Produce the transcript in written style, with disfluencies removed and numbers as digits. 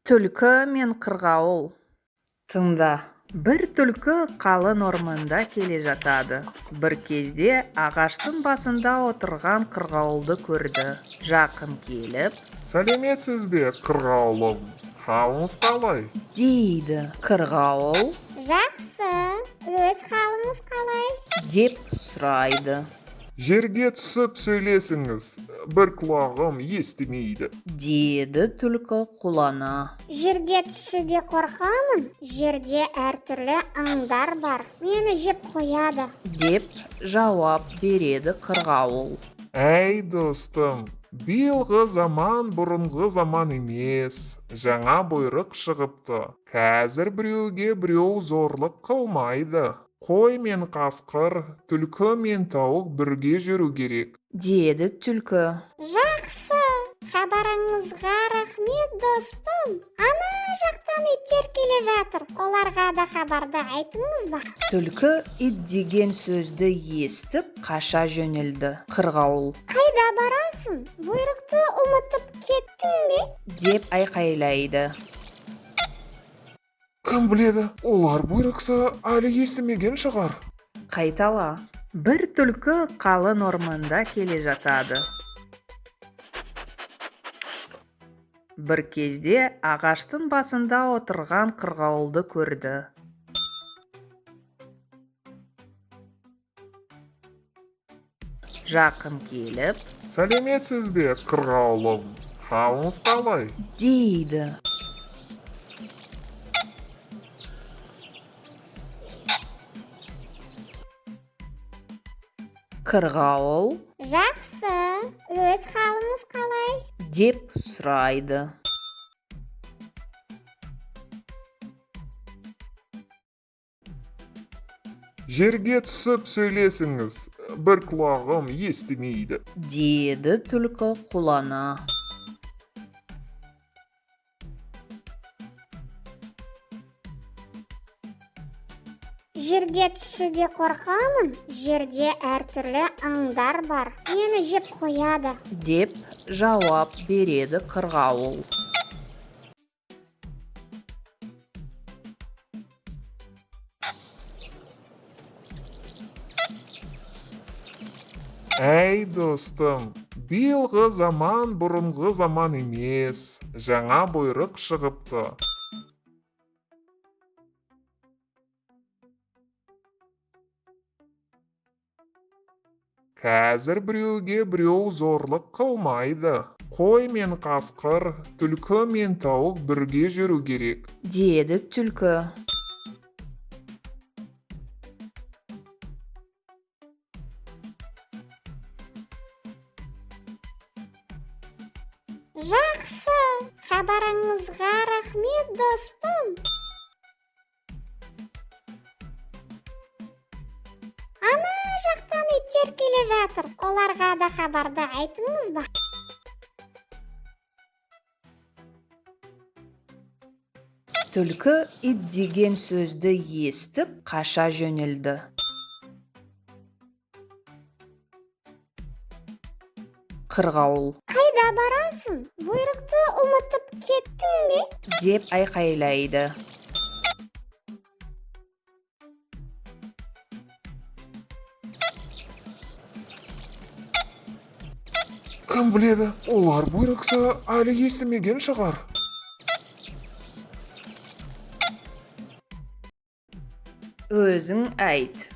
Түлкі мен қырғауыл. Тыңда. Бір түлкі қалың орманда келе жатады. Бір кезде ағаштың басында отырған қырғауылды көрді. Жақын келіп, сәлеметсіз бе, қырғауылым? Қалыңыз қалай? дейді. Қырғауыл Жақсы, өз халыңыз қалай? деп сұрайды. Жерге түсіп сөйлесіңіз, бір құлағым естімейді. Деді түлкі қулана. Жерге түсуге қорқамын. Жерде әртүрлі аңдар бар. Мені жеп қояды. Деп жауап береді қырғауыл. Әй достым, биылғы заман бұрынғы заман емес. Жаңа бұйрық шығыпты. Қазір біреуге біреу зорлық қылмайды. Қой мен қасқыр, түлкі мен тауық бірге жүру керек. Деді түлкі. Жақсы, хабарыңызға рахмет достым. Ана жақтан иттер келе жатыр. Оларға да хабарды айтыңыз ба? Түлкі ит деген сөзді естіп қаша жөнелді. Қырғауыл Қайда барасың? Бұйрықты ұмытып кеттің бе? деп айқайлайды. Кім біледі, олар бұйрықты әлі естімеген шығар. Қайтала. Бір түлкі қалың орманда келе жатады. Бір кезде ағаштың басында отырған қырғауылды көрді. Жақын келіп, Сәлеметсіз бе, қырғауылым? Қалыңыз қалай? дейді. Қырғауыл Жақсы, өз халыңыз қалай? деп сұрайды. Жерге түсіп сөйлесіңіз, бір құлағым естімейді. Деді түлкі қулана. Жерге түсуге қорқамын. Жерде әртүрлі аңдар бар. Мені жеп қояды. Деп жауап береді қырғауыл. Әй достым, биылғы заман бұрынғы заман емес. Жаңа бұйрық шығыпты. Қазір біреуге біреу зорлық қылмайды. Қой мен қасқыр, түлкі мен тауық бірге жүру керек. Деді түлкі. Жақсы, хабарыңызға рахмет достым. Ана жақтан иттер келе жатыр. Оларға да хабарды айтыңыз ба? Түлкі ит деген сөзді естіп қаша жөнелді. Қырғауыл Қайда барасың? Бұйрықты ұмытып кеттің бе? деп айқайлайды. Кім біледі, олар бұйрықты әлі естімеген шығар. Өзің айт.